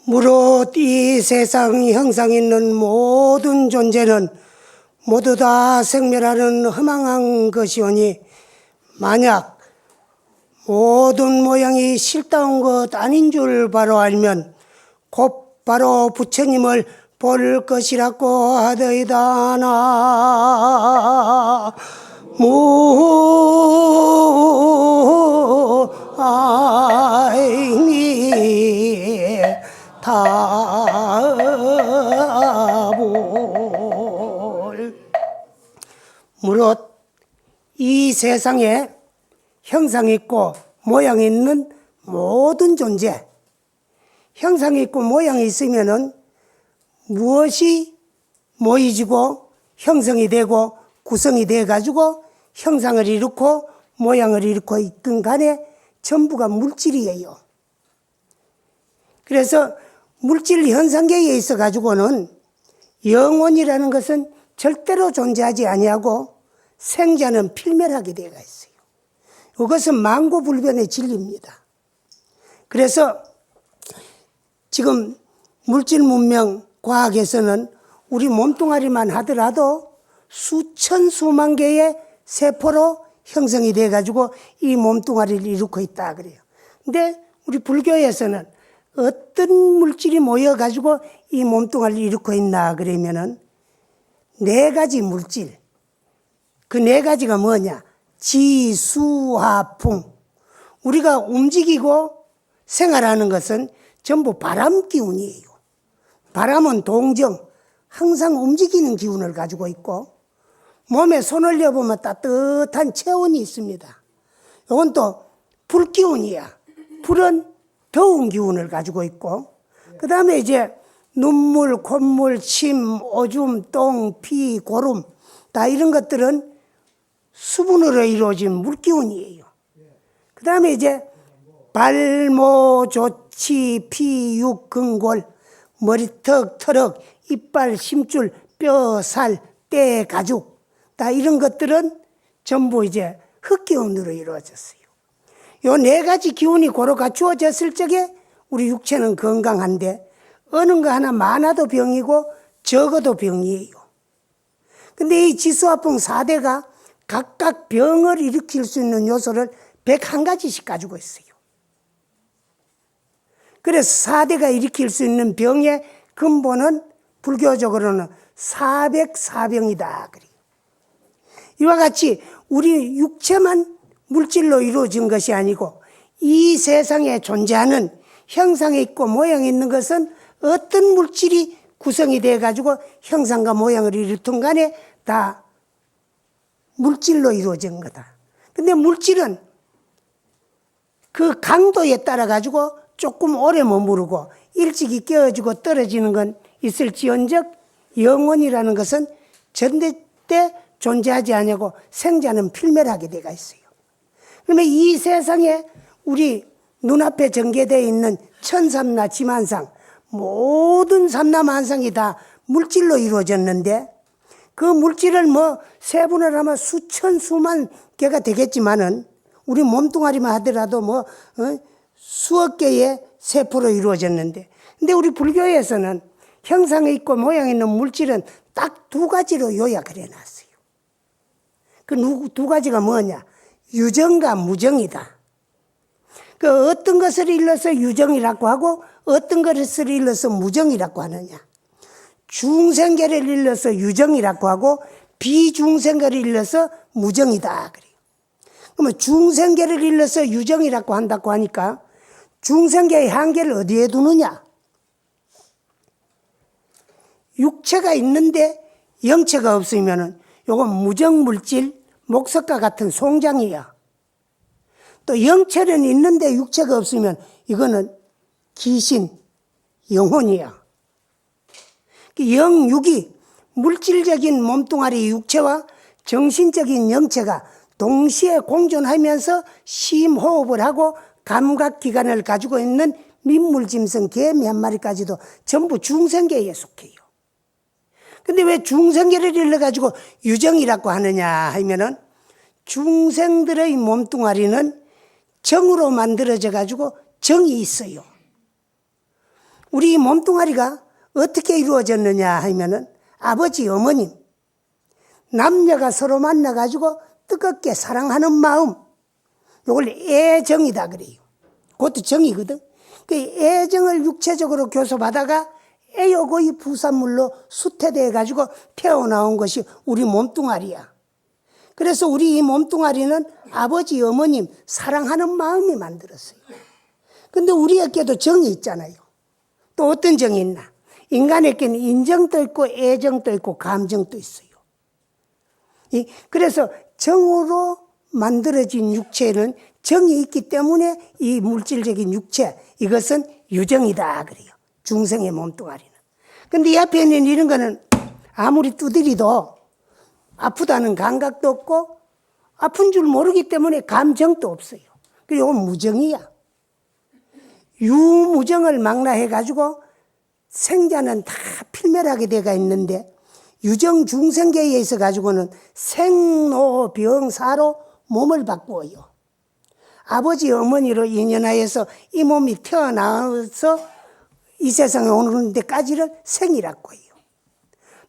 무릇 이 세상 형상에 있는 모든 존재는 모두 다 생멸하는 허망한 것이오니 만약 모든 모양이 실다운 것 아닌 줄 바로 알면 곧 바로 부처님을 볼 것이라고 하더이다. 나 무아이니 타볼. 무릇 이 세상에 형상이 있고 모양이 있는 모든 존재, 형상이 있고 모양이 있으면은 무엇이 모이지고 형성이 되고 구성이 돼 가지고 형상을 이루고 모양을 이루고 있든 간에 전부가 물질이에요. 그래서 물질 현상계에 있어 가지고는 영혼이라는 것은 절대로 존재하지 아니하고 생자는 필멸하게 되어 있어요. 이것은 만고불변의 진리입니다. 그래서 지금 물질 문명 과학에서는 우리 몸뚱아리만 하더라도 수천 수만 개의 세포로 형성이 돼 가지고 이 몸뚱아리를 이루고 있다 그래요. 근데 우리 불교에서는 어떤 물질이 모여 가지고 이 몸뚱아리를 이루고 있나 그러면은 네 가지 물질. 그 네 가지가 뭐냐? 지수화풍. 우리가 움직이고 생활하는 것은 전부 바람 기운이에요. 바람은 동정, 항상 움직이는 기운을 가지고 있고 몸에 손을 려보면 따뜻한 체온이 있습니다. 이건 또 불기운이야. 불은 더운 기운을 가지고 있고 그 다음에 이제 눈물, 콧물, 침, 오줌, 똥, 피, 고름 다 이런 것들은 수분으로 이루어진 물기운이에요. 그 다음에 이제 발모, 조치, 피, 육, 근골, 머리턱, 털럭, 이빨, 심줄, 뼈, 살, 때, 가죽 다 이런 것들은 전부 이제 흙기운으로 이루어졌어요. 요 네 가지 기운이 고루 갖추어졌을 적에 우리 육체는 건강한데 어느 거 하나 많아도 병이고 적어도 병이에요. 근데 이 지수화풍 4대가 각각 병을 일으킬 수 있는 요소를 101가지씩 가지고 있어요. 그래서 4대가 일으킬 수 있는 병의 근본은 불교적으로는 404병이다. 이와 같이 우리 육체만 물질로 이루어진 것이 아니고 이 세상에 존재하는 형상이 있고 모양이 있는 것은 어떤 물질이 구성이 돼 가지고 형상과 모양을 이루든 간에 다 물질로 이루어진 거다. 근데 물질은 그 강도에 따라 가지고 조금 오래 머무르고 일찍이 깨어지고 떨어지는 건 있을지언정 영혼이라는 것은 전대 때 존재하지 않고 생자는 필멸하게 되어 있어요. 그러면 이 세상에 우리 눈앞에 전개되어 있는 천삼나 지만상 모든 삼라만상이 다 물질로 이루어졌는데 그 물질을 뭐 세분을 하면 수천 수만 개가 되겠지만은 우리 몸뚱아리만 하더라도 뭐 수억 개의 세포로 이루어졌는데 근데 우리 불교에서는 형상이 있고 모양이 있는 물질은 딱 두 가지로 요약을 해놨어요. 그 두 가지가 뭐냐? 유정과 무정이다. 그 어떤 것을 일러서 유정이라고 하고 어떤 것을 일러서 무정이라고 하느냐? 중생계를 일러서 유정이라고 하고 비중생계를 일러서 무정이다. 그래요. 그러면 중생계를 일러서 유정이라고 한다고 하니까 중생계의 한계를 어디에 두느냐? 육체가 있는데 영체가 없으면은 요건 무정물질, 목석과 같은 송장이야. 또 영체는 있는데 육체가 없으면 이거는 귀신, 영혼이야. 영육이 물질적인 몸뚱아리 육체와 정신적인 영체가 동시에 공존하면서 심호흡을 하고 감각기관을 가지고 있는 민물짐승 개미 한 마리까지도 전부 중생계에 속해요. 근데 왜 중생계를 일러가지고 유정이라고 하느냐 하면은 중생들의 몸뚱아리는 정으로 만들어져 가지고 정이 있어요. 우리 몸뚱아리가 어떻게 이루어졌느냐 하면은 아버지, 어머님, 남녀가 서로 만나가지고 뜨겁게 사랑하는 마음, 이걸 애정이다 그래요. 그것도 정이거든. 그 애정을 육체적으로 교섭하다가 애여고의 부산물로 수태돼 가지고 태어나온 것이 우리 몸뚱아리야. 그래서 우리 이 몸뚱아리는 아버지, 어머님 사랑하는 마음이 만들었어요. 근데 우리에게도 정이 있잖아요. 또 어떤 정이 있나? 인간에게는 인정도 있고 애정도 있고 감정도 있어요. 그래서 정으로 만들어진 육체는 정이 있기 때문에 이 물질적인 육체, 이것은 유정이다 그래요. 중생의 몸뚱아리는. 근데 이 앞에 있는 이런 거는 아무리 두드리도 아프다는 감각도 없고 아픈 줄 모르기 때문에 감정도 없어요. 그리고 무정이야. 유무정을 망라해가지고 생자는 다 필멸하게 돼가 있는데 유정 중생계에 있어 가지고는 생로병사로 몸을 바꾸어요. 아버지 어머니로 인연하여서 이 몸이 태어나서 이 세상에 오는 데까지를 생이라고 해요.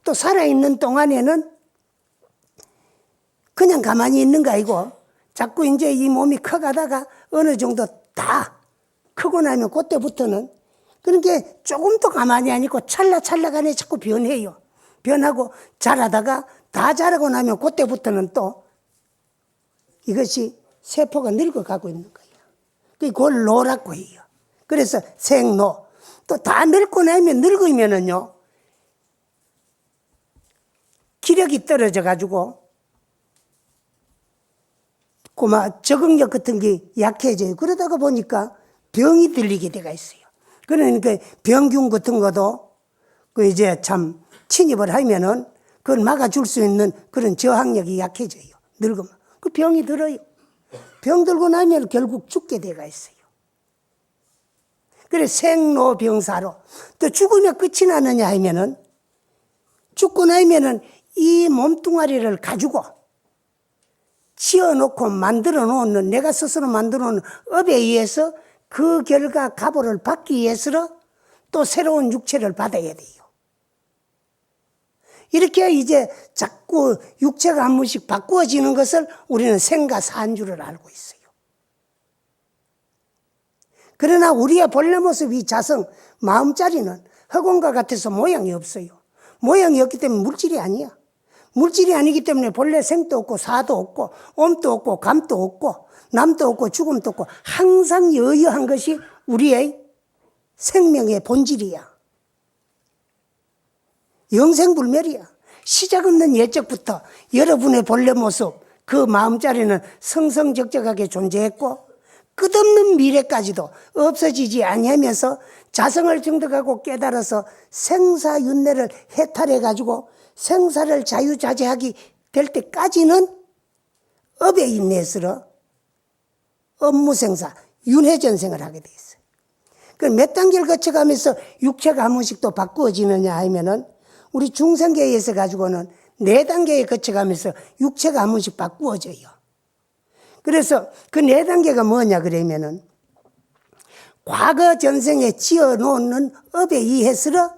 또 살아있는 동안에는 그냥 가만히 있는 거 아니고 자꾸 이제 이 몸이 커가다가 어느 정도 다 크고 나면 그때부터는 그러니까 조금 더 가만히 안 있고 찰나찰나간에 자꾸 변해요. 변하고 자라다가 다 자라고 나면 그때부터는 또 이것이 세포가 늙어가고 있는 거예요. 그걸 노라고 해요. 그래서 생노. 또 다 늙고 나면 늙으면은요, 기력이 떨어져가지고, 적응력 같은 게 약해져요. 그러다가 보니까 병이 들리게 돼가 있어요. 그러니까 병균 같은 것도 이제 참 침입을 하면은 그걸 막아줄 수 있는 그런 저항력이 약해져요. 늙으면. 그 병이 들어요. 병 들고 나면 결국 죽게 돼가 있어요. 그래 생로병사로. 또 죽으면 끝이 나느냐 하면은 죽고 나면은 이 몸뚱아리를 가지고 지어놓고 만들어 놓는, 내가 스스로 만들어 놓은 업에 의해서 그 결과 가보를 받기 위해서 또 새로운 육체를 받아야 돼요. 이렇게 이제 자꾸 육체가 한 번씩 바꾸어지는 것을 우리는 생과 사인 줄을 알고 있어요. 그러나 우리의 본래 모습 이 자성, 마음자리는 흑원과 같아서 모양이 없어요. 모양이 없기 때문에 물질이 아니야. 물질이 아니기 때문에 본래 생도 없고 사도 없고 엄도 없고 감도 없고 남도 없고 죽음도 없고 항상 여여한 것이 우리의 생명의 본질이야. 영생불멸이야. 시작 없는 예적부터 여러분의 본래 모습, 그 마음자리는 성성적적하게 존재했고 끝없는 미래까지도 없어지지 아니하면서 자성을 증득하고 깨달아서 생사윤회를 해탈해가지고 생사를 자유자재하게 될 때까지는 업에 인내해서 업무생사, 윤회전생을 하게 돼 있어요. 그럼 몇 단계를 거쳐가면서 육체가 한 번씩 또 바꾸어지느냐 하면은 우리 중생계에서 가지고는 4단계에 거쳐가면서 육체가 한 번씩 바꾸어져요. 그래서 그 4단계가 뭐냐 그러면은 과거 전생에 지어놓는 업에 의해서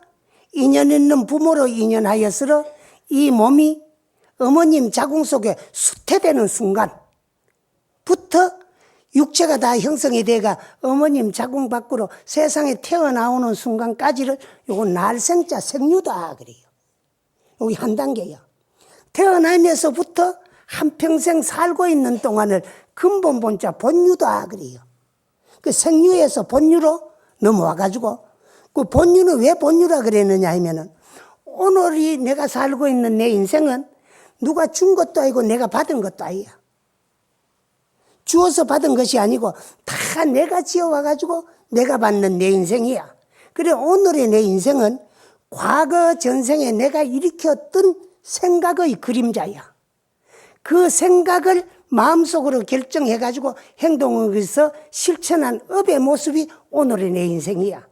인연 있는 부모로 인연하여서 이 몸이 어머님 자궁 속에 수태되는 순간부터 육체가 다 형성이 돼가 어머님 자궁 밖으로 세상에 태어나오는 순간까지를 요건 날생자 생유다 그래요. 여기 한 단계야. 태어나면서부터 한평생 살고 있는 동안을 근본 본자 본유다 그래요. 그 생유에서 본유로 넘어와가지고 그 본유는 왜 본유라 그랬느냐 하면은 오늘이 내가 살고 있는 내 인생은 누가 준 것도 아니고 내가 받은 것도 아니야. 주어서 받은 것이 아니고 다 내가 지어와가지고 내가 받는 내 인생이야. 그래 오늘의 내 인생은 과거 전생에 내가 일으켰던 생각의 그림자야. 그 생각을 마음속으로 결정해가지고 행동에서 실천한 업의 모습이 오늘의 내 인생이야.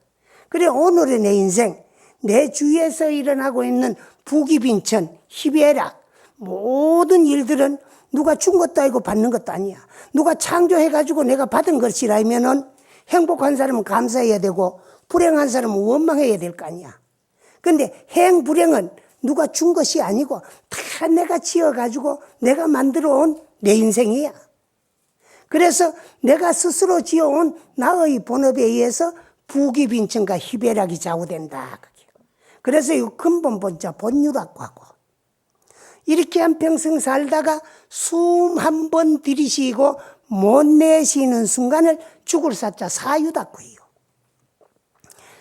그래 오늘의 내 인생, 내 주위에서 일어나고 있는 부귀빈천, 희비애락 모든 일들은 누가 준 것도 아니고 받는 것도 아니야. 누가 창조해가지고 내가 받은 것이라면은 행복한 사람은 감사해야 되고 불행한 사람은 원망해야 될 거 아니야. 근데 행불행은 누가 준 것이 아니고 다 내가 지어가지고 내가 만들어 온 내 인생이야. 그래서 내가 스스로 지어온 나의 본업에 의해서 부귀빈천과 희배락이 좌우된다. 그래서 이 근본 본자 본유라고 하고, 이렇게 한평생 살다가 숨 한 번 들이쉬고 못 내쉬는 순간을 죽을 사자 사유다고 해요.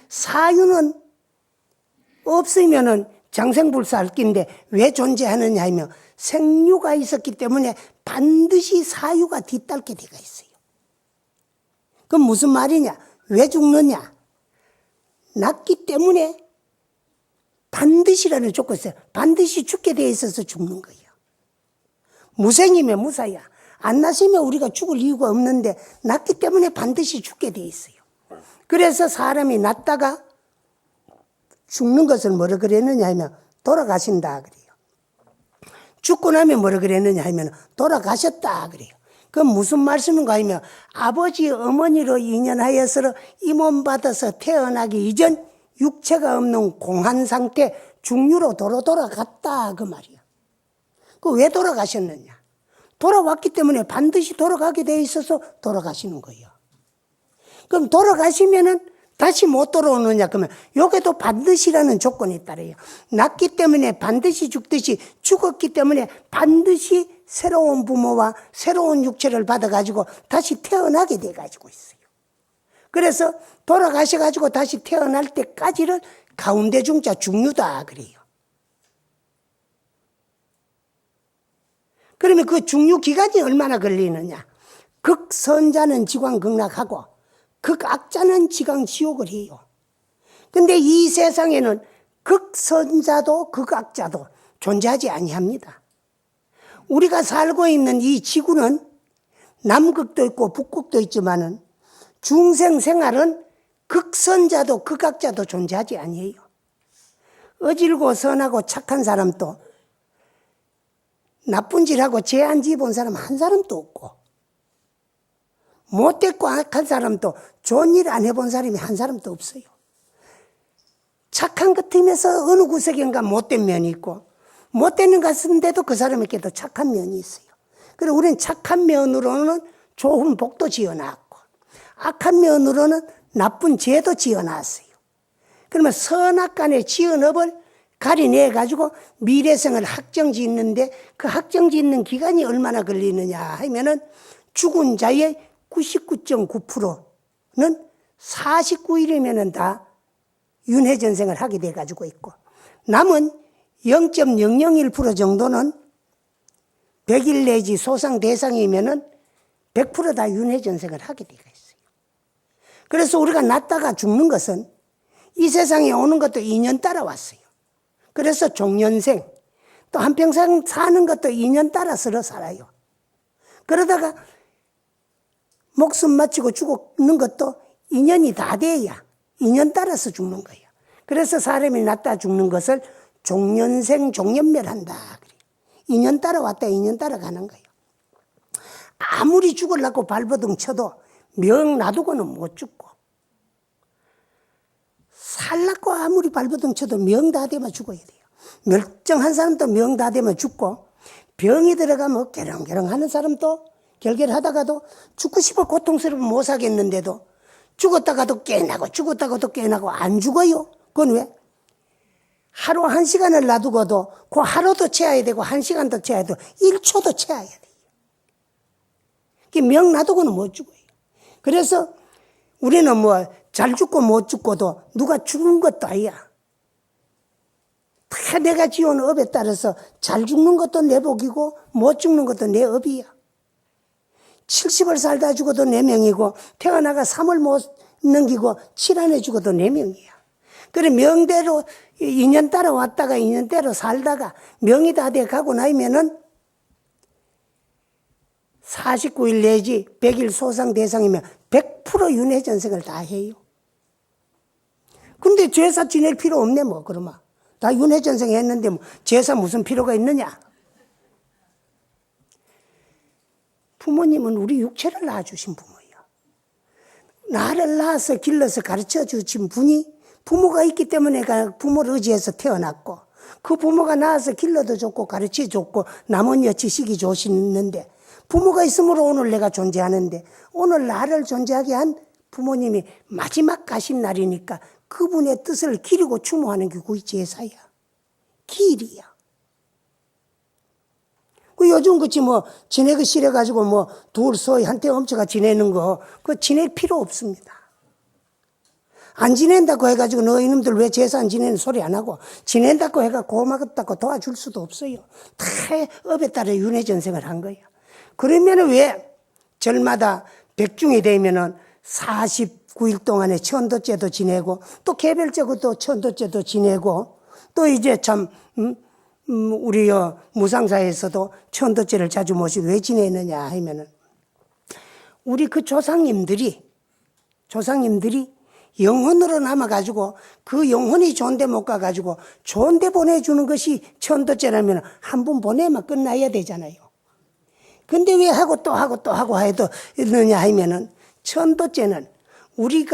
사유는 없으면은 장생불사할긴데 왜 존재하느냐 하면 생유가 있었기 때문에 반드시 사유가 뒤따르게 되어 있어요. 그럼 무슨 말이냐? 왜 죽느냐? 낳기 때문에 반드시라는 조건이 있어요. 반드시 죽게 되어 있어서 죽는 거예요. 무생이면 무사야. 안 낳으면 우리가 죽을 이유가 없는데 낳기 때문에 반드시 죽게 되어 있어요. 그래서 사람이 낳다가 죽는 것을 뭐라 그랬느냐 하면 돌아가신다 그래요. 죽고 나면 뭐라 그랬느냐 하면 돌아가셨다 그래요. 그건 무슨 말씀인가 하면 아버지 어머니로 인연하여서 이 몸 받아서 태어나기 이전 육체가 없는 공한 상태 중류로 돌아갔다 그 말이야. 그 왜 돌아가셨느냐? 돌아왔기 때문에 반드시 돌아가게 돼 있어서 돌아가시는 거예요. 그럼 돌아가시면은 다시 못 돌아오느냐? 그러면 여기도 반드시라는 조건이 따라요. 낳기 때문에 반드시 죽듯이 죽었기 때문에 반드시 새로운 부모와 새로운 육체를 받아가지고 다시 태어나게 돼가지고 있어요. 그래서 돌아가셔가지고 다시 태어날 때까지를 가운데 중자 중유다 그래요. 그러면 그 중유 기간이 얼마나 걸리느냐? 극선자는 지광극락하고 극악자는 지광지옥을 해요. 근데 이 세상에는 극선자도 극악자도 존재하지 아니합니다. 우리가 살고 있는 이 지구는 남극도 있고 북극도 있지만은 중생 생활은 극선자도 극악자도 존재하지 아니에요. 어질고 선하고 착한 사람도 나쁜 짓하고 죄 안 지어본 사람 한 사람도 없고, 못됐고 악한 사람도 좋은 일 안 해본 사람이 한 사람도 없어요. 착한 것 틈에서 어느 구석인가 못된 면이 있고, 못되는 것 같은데도 그 사람에게도 착한 면이 있어요. 그래서 우리는 착한 면으로는 좋은 복도 지어놨고, 악한 면으로는 나쁜 죄도 지어놨어요. 그러면 선악간의 지은 업을 가려내가지고 미래생을 확정 짓는데 그 확정 짓는 기간이 얼마나 걸리느냐 하면은 죽은 자의 99.9%는 49일이면은 다 윤회전생을 하게 돼가지고 있고, 남은 0.001% 정도는 100일 내지 소상 대상이면은 100% 다 윤회전생을 하게 되어 있어요. 그래서 우리가 낳다가 죽는 것은 이 세상에 오는 것도 인연 따라왔어요. 그래서 종년생, 또 한평생 사는 것도 인연 따라 서로 살아요. 그러다가 목숨 마치고 죽는 것도 인연이 다 돼야 인연 따라서 죽는 거예요. 그래서 사람이 낳다 죽는 것을 종년생 종년멸한다. 인연 따라왔다 인연 따라가는 거예요. 아무리 죽으려고 발버둥 쳐도 명 놔두고는 못 죽고, 살라고 아무리 발버둥 쳐도 명 다 되면 죽어야 돼요. 멀쩡한 사람도 명 다 되면 죽고, 병이 들어가면 게렁게렁 하는 사람도 결결하다가도 죽고 싶어 고통스러우면 못 사겠는데도 죽었다가도 깨나고 죽었다가도 깨나고 안 죽어요. 그건 왜? 하루 1시간을 놔두고도 그 하루도 채워야 되고 1시간도 채워야 되고 1초도 채워야 돼요. 명 놔두고는 못 죽어요. 그래서 우리는 뭐 잘 죽고 못 죽고도 누가 죽은 것도 아니야. 다 내가 지은 업에 따라서 잘 죽는 것도 내 복이고 못 죽는 것도 내 업이야. 70을 살다 죽어도 내 명이고 태어나가 3을 못 넘기고 7 안에 죽어도 내 명이야. 그래 명대로 인연 따라 왔다가 인연대로 살다가 명이 다 돼 가고 나면은 49일 내지 100일 소상 대상이면 100% 윤회전생을 다 해요. 근데 제사 지낼 필요 없네 뭐 그러면. 다 윤회전생 했는데 뭐 제사 무슨 필요가 있느냐. 부모님은 우리 육체를 낳아주신 부모예요. 나를 낳아서 길러서 가르쳐 주신 분이 부모가 있기 때문에 부모를 의지해서 태어났고, 그 부모가 낳아서 길러도 줬고 가르쳐 줬고 나머지 지식이 주시는데, 부모가 있으므로 오늘 내가 존재하는데, 오늘 나를 존재하게 한 부모님이 마지막 가신 날이니까 그분의 뜻을 기리고 추모하는 게 그게 제사야. 기일이야. 그 요즘 그치 지내기 싫어가지고 둘 서이 한테 엄쳐가 지내는 거, 그거 지낼 필요 없습니다. 안 지낸다고 해가지고 너 이놈들 왜 제사 안 지내는 소리 안 하고, 지낸다고 해가 고맙다고 도와줄 수도 없어요. 다 업에 따라 윤회전생을 한 거야. 그러면 왜 절마다 백중이 되면은 49일 동안에 천도제도 지내고, 또 개별적으로 또 천도제도 지내고, 또 이제 참 우리 무상사에서도 천도제를 자주 모시고 왜 지내느냐 하면은, 우리 그 조상님들이 영혼으로 남아가지고 그 영혼이 좋은데 못 가가지고 좋은데 보내주는 것이 천도제라면 한 번 보내면 끝나야 되잖아요. 근데 왜 하고 또 하고 또 하고 해도 있느냐 하면은, 천도제는 우리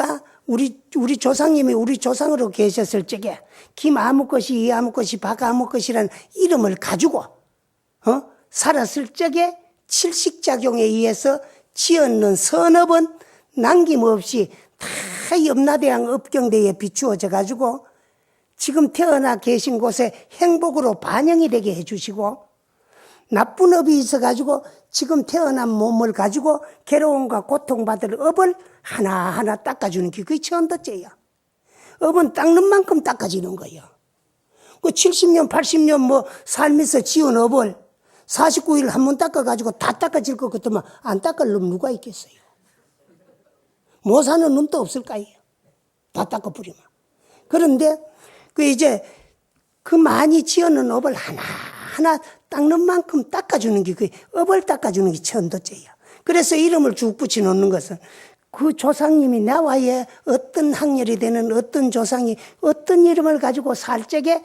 조상님이 우리 조상으로 계셨을 적에 김 아무 것이 이 아무 것이 박 아무 것이라는 이름을 가지고 살았을 적에 칠식작용에 의해서 지었는 선업은 남김없이 다 염라대왕 업경대에 비추어져 가지고 지금 태어나 계신 곳에 행복으로 반영이 되게 해주시고, 나쁜 업이 있어가지고 지금 태어난 몸을 가지고 괴로움과 고통받을 업을 하나하나 닦아주는 게 그게 천도제야. 업은 닦는 만큼 닦아지는 거야. 그 70년 80년 살면서 지은 업을 49일 한 번 닦아가지고 다 닦아질 것 같으면 안 닦을 놈 누가 있겠어요? 못 사는 놈도 없을까요? 다 닦아버리면. 그런데 그 많이 지어놓은 업을 하나하나 닦는 만큼 닦아주는 게 그 업을 닦아주는 게 천도제야. 그래서 이름을 쭉 붙여놓는 것은 그 조상님이 나와의 어떤 학렬이 되는 어떤 조상이 어떤 이름을 가지고 살 적에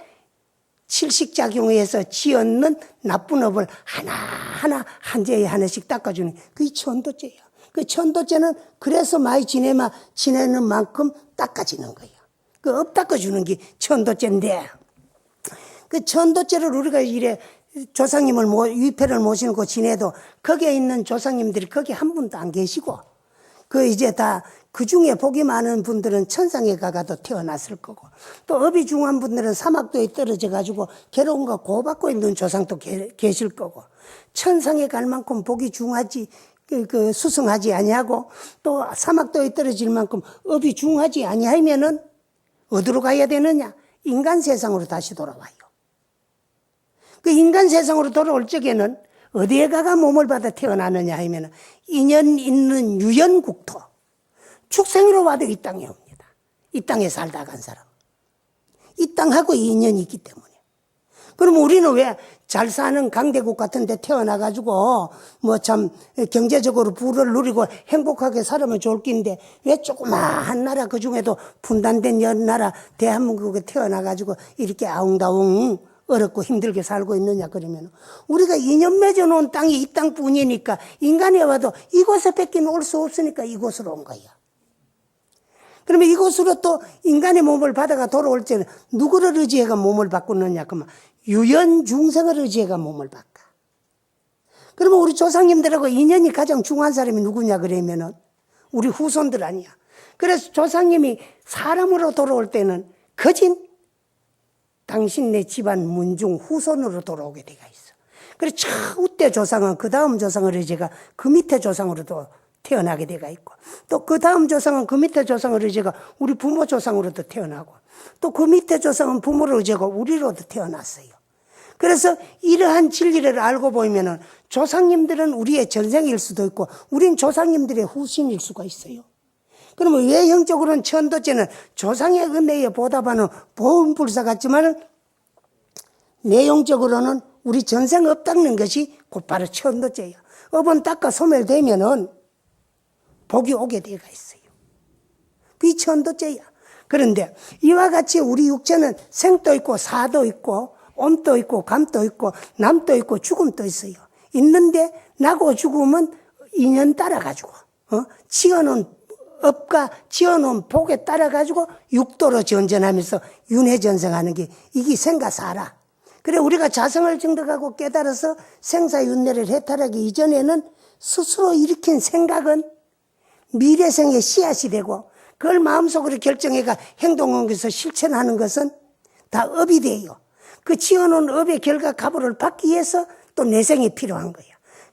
칠식작용에 의해서 지었는 나쁜 업을 하나하나 한제에 하나씩 닦아주는 그게 천도제야. 그 천도제는 그래서 많이 지내는 만큼 닦아지는 거야. 그 업 닦아주는 게 천도제인데, 그 천도제를 우리가 이래 조상님을 위패를 모시고 지내도 거기에 있는 조상님들이 거기 한 분도 안 계시고, 그 중에 복이 많은 분들은 천상에 가도 태어났을 거고, 또 업이 중한 분들은 사막도에 떨어져 가지고 괴로움과 고받고 있는 조상도 계실 거고, 천상에 갈 만큼 복이 중하지 수승하지 아니하고, 또 사막도에 떨어질 만큼 업이 중하지 아니하면은 어디로 가야 되느냐? 인간 세상으로 다시 돌아와요. 그 인간 세상으로 돌아올 적에는 어디에 가가 몸을 받아 태어나느냐 하면은 인연 있는 유연국토, 축생으로 와도 이 땅에 옵니다. 이 땅에 살다 간 사람. 이 땅하고 인연이 있기 때문에. 그럼 우리는 왜 잘 사는 강대국 같은 데 태어나가지고 참 경제적으로 부를 누리고 행복하게 살면 좋을 낀데, 왜 조그마한 나라 그 중에도 분단된 나라 대한민국에 태어나가지고 이렇게 아웅다웅 어렵고 힘들게 살고 있느냐 그러면, 우리가 인연 맺어놓은 땅이 이 땅뿐이니까 인간이 와도 이곳에 뺏기는 올 수 없으니까 이곳으로 온 거야. 그러면 이곳으로 또 인간의 몸을 받아가 돌아올 때는 누구를 의지해가 몸을 바꾸느냐 그러면 유연중생을 의지해가 몸을 바꿔. 그러면 우리 조상님들하고 인연이 가장 중요한 사람이 누구냐 그러면은 우리 후손들 아니야. 그래서 조상님이 사람으로 돌아올 때는 거진 당신네 집안 문중 후손으로 돌아오게 되어 있어. 그래서 첫째 조상은 그 다음 조상을 의지가 그 밑에 조상으로도 태어나게 되어 있고, 또 그 다음 조상은 그 밑에 조상을 의지가 우리 부모 조상으로도 태어나고, 또 그 밑에 조상은 부모를 의지가 우리로도 태어났어요. 그래서 이러한 진리를 알고 보면은 조상님들은 우리의 전생일 수도 있고 우린 조상님들의 후신일 수가 있어요. 그러면 외형적으로는 천도제는 조상의 은혜에 보답하는 보훈불사 같지만 내용적으로는 우리 전생 업 닦는 것이 곧바로 천도제예요. 업은 닦아 소멸되면은 복이 오게 되어 있어요. 그게 천도제야. 그런데 이와 같이 우리 육체는 생도 있고 사도 있고 온도 있고 감도 있고 남도 있고 죽음도 있어요. 있는데 나고 죽음은 인연 따라 가지고 지어놓은 업과 지어놓은 복에 따라가지고 육도로 전전하면서 윤회전생하는 게 이게 생가사라. 그래 우리가 자성을 증득하고 깨달아서 생사윤회를 해탈하기 이전에는 스스로 일으킨 생각은 미래생의 씨앗이 되고 그걸 마음속으로 결정해가 행동하면서 실천하는 것은 다 업이 돼요. 그 지어놓은 업의 결과 가보를 받기 위해서 또 내생이 필요한 거예요.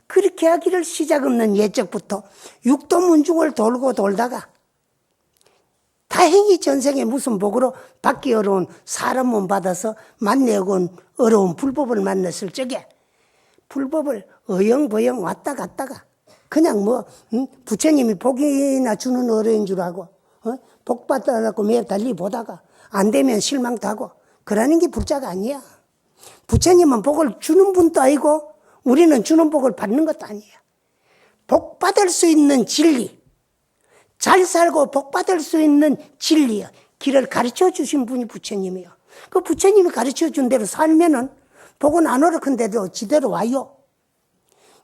그렇게 하기를 시작 없는 예적부터 육도 문중을 돌고 돌다가 다행히 전생에 무슨 복으로 받기 어려운 사람 몸 받아서 만나고 어려운 불법을 만났을 적에 불법을 어영버영 왔다 갔다가 그냥 부처님이 복이나 주는 어려운 줄 알고 복 받아갖고 매일 달리 보다가 안 되면 실망도 하고 그러는 게 불자가 아니야. 부처님은 복을 주는 분도 아니고 우리는 주는 복을 받는 것도 아니에요. 복 받을 수 있는 진리, 잘 살고 복 받을 수 있는 진리요. 길을 가르쳐 주신 분이 부처님이에요. 그 부처님이 가르쳐 준 대로 살면은 복은 안 오르건데도 지대로 와요.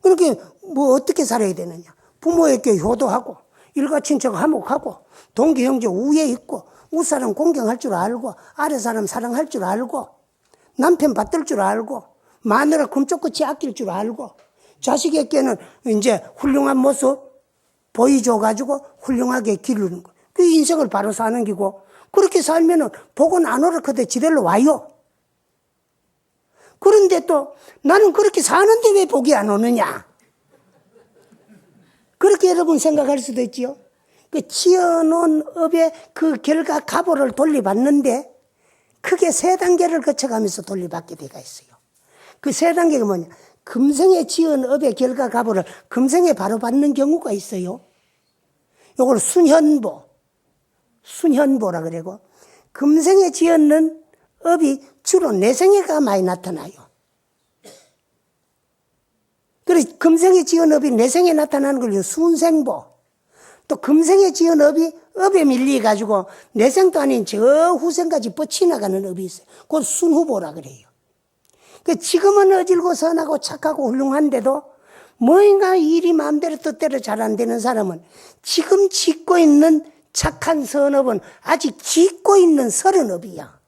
그렇게 어떻게 살아야 되느냐. 부모에게 효도하고 일가 친척 화목하고 동기 형제 우애 있고 윗사람 공경할 줄 알고 아랫사람 사랑할 줄 알고 남편 받들 줄 알고 마누라 금쪽같이 아낄 줄 알고 자식에게는 이제 훌륭한 모습 보여줘가지고 훌륭하게 기르는 거. 그 인생을 바로 사는 기고 그렇게 살면은 복은 안 오르거든 지대로 와요. 그런데 또 나는 그렇게 사는데 왜 복이 안 오느냐. 그렇게 여러분 생각할 수도 있지요. 그 지어놓은 업의 그 결과 가보를 돌려받는데 크게 3단계를 거쳐가면서 돌려받게 되어 있어요. 그 3단계가 뭐냐. 금생에 지은 업의 결과 가보를 금생에 바로 받는 경우가 있어요. 요걸 순현보라 그러고 금생에 지었는 업이 주로 내생에가 많이 나타나요. 그래서 금생에 지은 업이 내생에 나타나는 걸 순생보. 또 금생에 지은 업이 업에 밀려가지고 내생도 아닌 저 후생까지 뻗쳐나가는 업이 있어요. 그걸 순후보라 그래요. 지금은 어질고 선하고 착하고 훌륭한데도 뭔가 일이 마음대로 뜻대로 잘 안 되는 사람은 지금 짓고 있는 착한 선업은 아직 짓고 있는 서른업이야.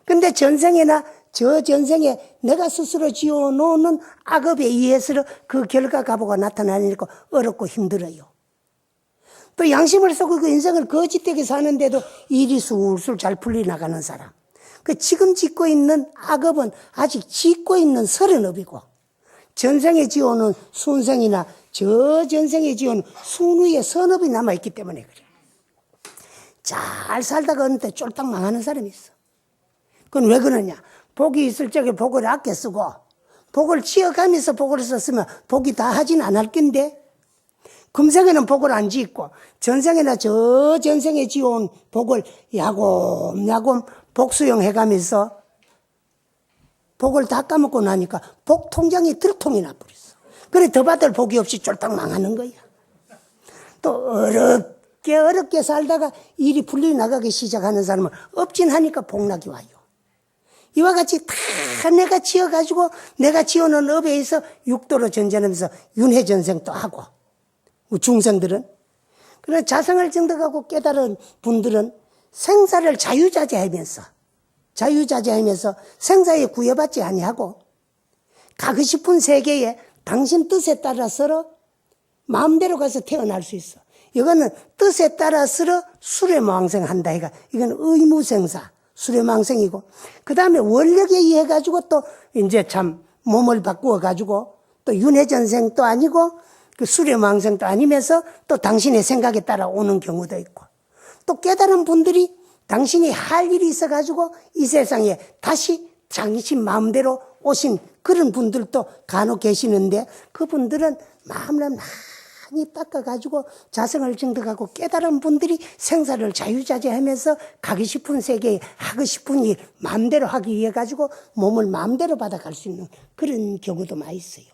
근데 전생에나 저 전생에 내가 스스로 지어놓는 악업에 의해서 그 결과 가보가 나타나니까 어렵고 힘들어요. 또 양심을 쓰고 그 인생을 거짓되게 사는데도 일이 술술 잘 풀려나가는 사람. 그 지금 짓고 있는 악업은 아직 짓고 있는 서른업이고 전생에 지어놓은 순생이나 저 전생에 지어놓은 순후의 선업이 남아있기 때문에 그래. 잘 살다가 어느 때 쫄딱 망하는 사람이 있어. 그건 왜 그러냐. 복이 있을 적에 복을 아껴 쓰고 복을 지어가면서 복을 썼으면 복이 다 하진 않을 건데 금생에는 복을 안 짓고 전생에나 저 전생에 지어온 복을 야곰야곰 복수용해가면서 복을 다 까먹고 나니까 복 통장이 들통이 나버렸어. 그래 더 받을 복이 없이 쫄딱 망하는 거야. 또 어렵게 살다가 일이 풀려나가기 시작하는 사람은 업진하니까 복락이 와요. 이와 같이 다 내가 지어가지고 내가 지어놓은 업에 의해서 육도로 전전하면서 윤회전생도 하고 중생들은 그러나 자성을 증득하고 깨달은 분들은 생사를 자유자재하면서 생사에 구애받지 아니하고 가고 싶은 세계에 당신 뜻에 따라서 마음대로 가서 태어날 수 있어. 이거는 뜻에 따라서 수레망생한다. 이건 의무생사, 수레망생이고, 그 다음에 원력에 의해 가지고 또 이제 참 몸을 바꾸어 가지고 또 윤회전생도 아니고 그 수레망생도 아니면서 또 당신의 생각에 따라 오는 경우도 있고, 또 깨달은 분들이 당신이 할 일이 있어 가지고 이 세상에 다시 당신 마음대로 오신 그런 분들도 간혹 계시는데 그분들은 마음을 많이 닦아가지고 자성을 증득하고 깨달은 분들이 생사를 자유자재하면서 가기 싶은 세계에 하고 싶은 일 마음대로 하기 위해 가지고 몸을 마음대로 받아갈 수 있는 그런 경우도 많이 있어요.